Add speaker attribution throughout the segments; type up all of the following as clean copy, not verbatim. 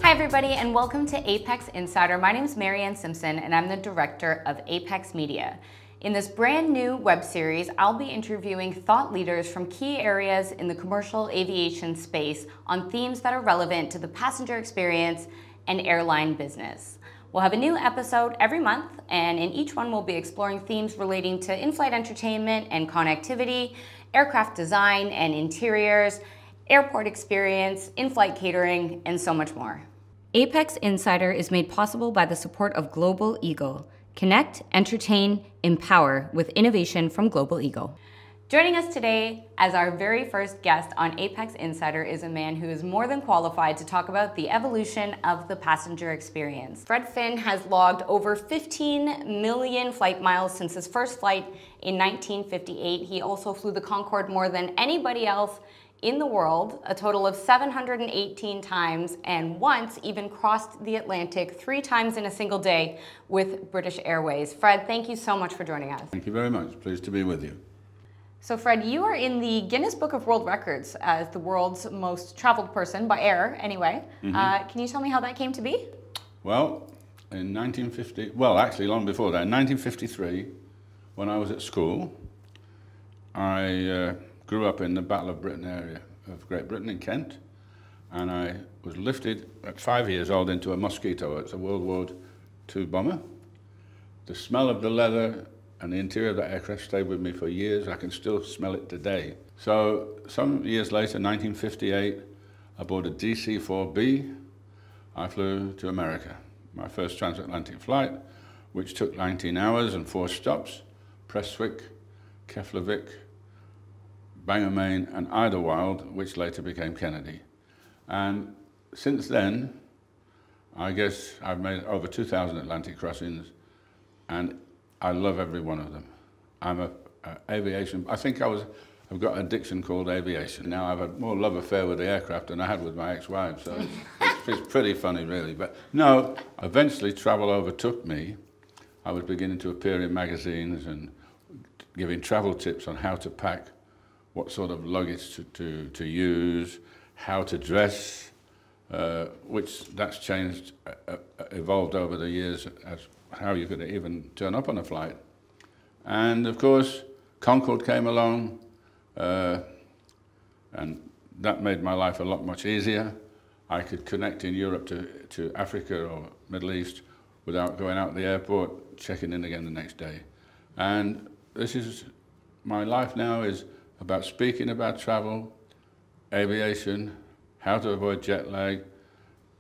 Speaker 1: Hi everybody and welcome to Apex Insider. My name is Maryann Simson and I'm the director of Apex Media. In this brand new web series, I'll be interviewing thought leaders from key areas in the commercial aviation space on themes that are relevant to the passenger experience and airline business. We'll have a new episode every month, and in each one we'll be exploring themes relating to in-flight entertainment and connectivity, aircraft design and interiors, airport experience, in-flight catering, and so much more. Apex Insider is made possible by the support of Global Eagle. Connect, entertain, empower with innovation from Global Eagle. Joining us today as our very first guest on Apex Insider is a man who is more than qualified to talk about the evolution of the passenger experience. Fred Finn has logged over 15 million flight miles since his first flight in 1958. He also flew the Concorde more than anybody else in the world, a total of 718 times, and once even crossed the Atlantic 3 times in a single day with British Airways. Fred, thank you so much for joining us.
Speaker 2: Thank you very much. Pleased to be with you.
Speaker 1: So Fred, you are in the Guinness Book of World Records as the world's most traveled person, by air anyway. Can you tell me how that came to be?
Speaker 2: Well, in 1950, well actually long before that, in 1953, when I was at school, I grew up in the Battle of Britain area of Great Britain in Kent, and I was lifted at 5 years old into a Mosquito. It's a World War II bomber. The smell of the leather and the interior of that aircraft stayed with me for years. I can still smell it today. So some years later, 1958, aboard a DC-4B, I flew to America. My first transatlantic flight, which took 19 hours and 4 stops, Prestwick, Keflavik, Bangor, Maine, and Idlewild, which later became Kennedy. And since then, I guess I've made over 2,000 Atlantic crossings, and I love every one of them. I'm a aviation, I think I've got an addiction called aviation. Now I've had more love affair with the aircraft than I had with my ex-wife, so it's pretty funny really. But no, eventually travel overtook me. I was beginning to appear in magazines and giving travel tips on how to pack, what sort of luggage to use, how to dress, which that's changed, evolved over the years as how you could even turn up on a flight. And of course, Concorde came along, and that made my life a lot much easier. I could connect in Europe to Africa or Middle East without going out the airport, checking in again the next day. And this is, my life now is about speaking about travel, aviation, how to avoid jet lag,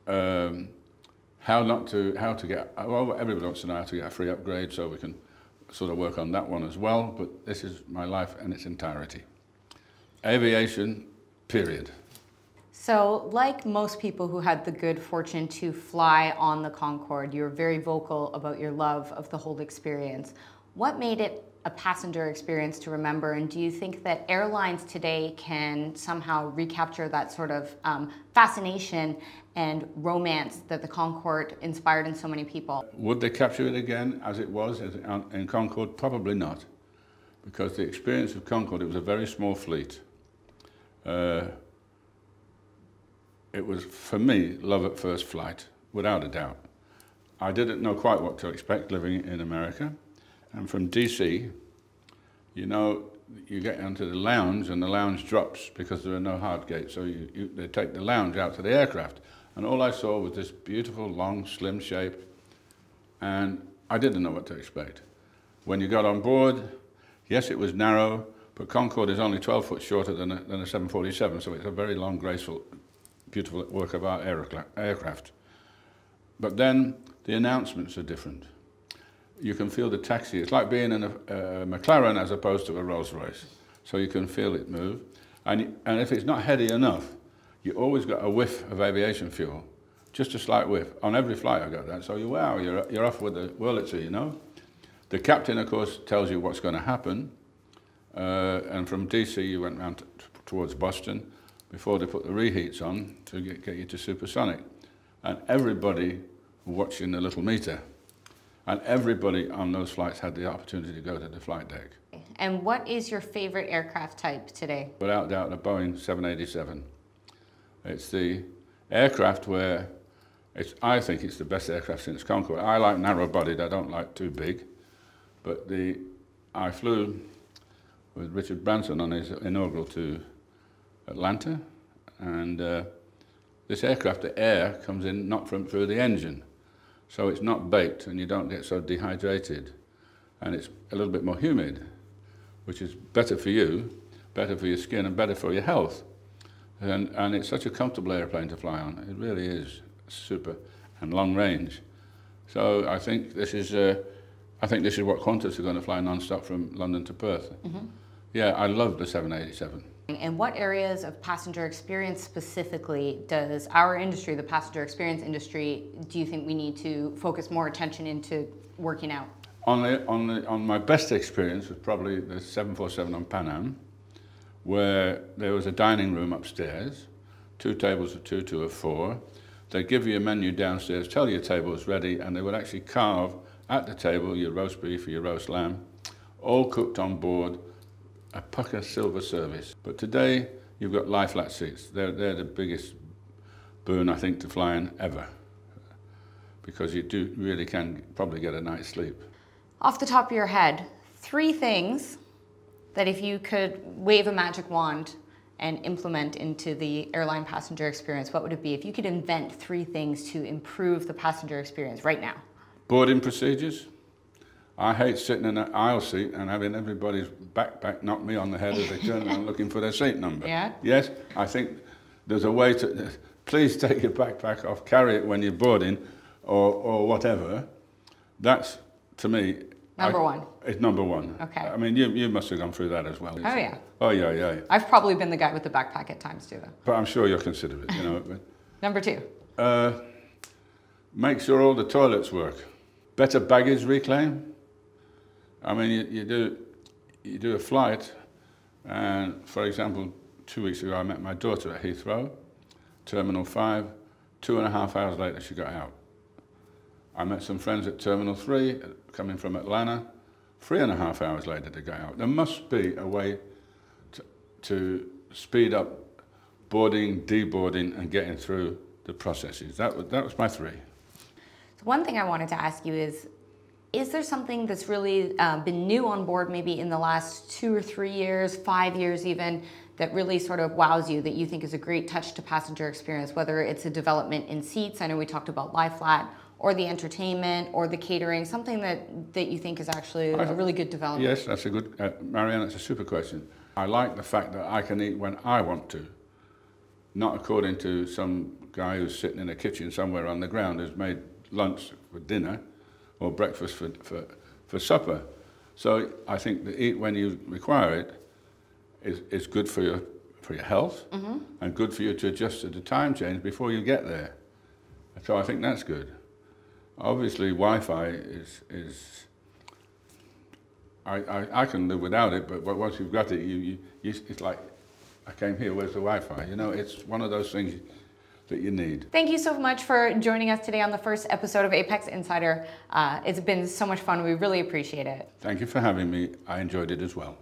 Speaker 2: how to get, well, everybody wants to know how to get a free upgrade, so we can sort of work on that one as well, but this is my life in its entirety. Aviation, period.
Speaker 1: So, like most people who had the good fortune to fly on the Concorde, you're very vocal about your love of the whole experience. What made it a passenger experience to remember, and do you think that airlines today can somehow recapture that sort of fascination and romance that the Concorde inspired in so many people?
Speaker 2: Would they capture it again as it was in Concorde? Probably not, because the experience of Concorde, it was a very small fleet. It was, for me, love at first flight, without a doubt. I didn't know quite what to expect living in America. And from DC, you know, you get onto the lounge and the lounge drops because there are no hard gates. So they take the lounge out to the aircraft. And all I saw was this beautiful, long, slim shape. And I didn't know what to expect. When you got on board, yes, it was narrow, but Concorde is only 12 foot shorter than a 747. So it's a very long, graceful, beautiful work of art aircraft. But then the announcements are different. You can feel the taxi. It's like being in a McLaren as opposed to a Rolls Royce. So you can feel it move. And if it's not heady enough, you always got a whiff of aviation fuel, just a slight whiff. On every flight I got that. So you're off with the Wurlitzer, you know. The captain, of course, tells you what's going to happen. And from DC, you went round towards Boston before they put the reheats on to get you to supersonic. And everybody watching the little meter. And everybody on those flights had the opportunity to go to the flight deck.
Speaker 1: And what is your favorite aircraft type today?
Speaker 2: Without doubt, a Boeing 787. It's the aircraft where I think it's the best aircraft since Concorde. I like narrow-bodied, I don't like too big. But I flew with Richard Branson on his inaugural to Atlanta, and this aircraft, the air comes in not through the engine, so it's not baked and you don't get so dehydrated, and it's a little bit more humid, which is better for you, better for your skin, and better for your health. And it's such a comfortable airplane to fly on. It really is super, and long range. So I think this is what Qantas are going to fly non-stop from London to Perth. Mm-hmm. Yeah, I love the 787.
Speaker 1: And what areas of passenger experience specifically does our industry, the passenger experience industry, do you think we need to focus more attention into working out?
Speaker 2: On my best experience was probably the 747 on Pan Am, where there was a dining room upstairs, 2 tables of 2, 2 of 4. They'd give you a menu downstairs, tell you your table was ready, and they would actually carve at the table your roast beef or your roast lamb, all cooked on board, a pucker silver service. But today, you've got lie-flat seats. They're the biggest boon, I think, to flying ever, because you really can probably get a night's sleep.
Speaker 1: Off the top of your head, 3 things that if you could wave a magic wand and implement into the airline passenger experience, what would it be? If you could invent 3 things to improve the passenger experience right now.
Speaker 2: Boarding procedures. I hate sitting in an aisle seat and having everybody's backpack knock me on the head as they turn around looking for their seat number.
Speaker 1: Yeah?
Speaker 2: Yes, I think there's a way to, please take your backpack off, carry it when you're boarding or whatever. That's, to me,
Speaker 1: Number one.
Speaker 2: It's number one.
Speaker 1: Okay.
Speaker 2: I mean, you must have gone through that as well.
Speaker 1: Oh, yeah.
Speaker 2: Oh, yeah.
Speaker 1: I've probably been the guy with the backpack at times, too, though.
Speaker 2: But I'm sure you're considerate, you know.
Speaker 1: Number 2.
Speaker 2: Make sure all the toilets work. Better baggage reclaim. I mean, you do a flight, and for example, 2 weeks ago I met my daughter at Heathrow, Terminal 5, 2.5 hours later she got out. I met some friends at Terminal 3, coming from Atlanta, 3.5 hours later they got out. There must be a way to speed up boarding, deboarding, and getting through the processes. That was my 3.
Speaker 1: So one thing I wanted to ask you is there something that's really been new on board maybe in the last 2 or 3 years, 5 years even, that really sort of wows you, that you think is a great touch to passenger experience, whether it's a development in seats, I know we talked about lie flat, or the entertainment, or the catering, something that you think is actually a really good development?
Speaker 2: Yes, that's a good, Maryann, that's a super question. I like the fact that I can eat when I want to, not according to some guy who's sitting in a kitchen somewhere on the ground who's made lunch for dinner or breakfast for supper. So I think the eat when you require it is good for your health, mm-hmm. and good for you to adjust to the time change before you get there. So I think that's good. Obviously, Wi-Fi is I can live without it, but once you've got it, it's like, I came here, where's the Wi-Fi? You know, it's one of those things that you need.
Speaker 1: Thank you so much for joining us today on the first episode of Apex Insider. It's been so much fun. We really appreciate it.
Speaker 2: Thank you for having me. I enjoyed it as well.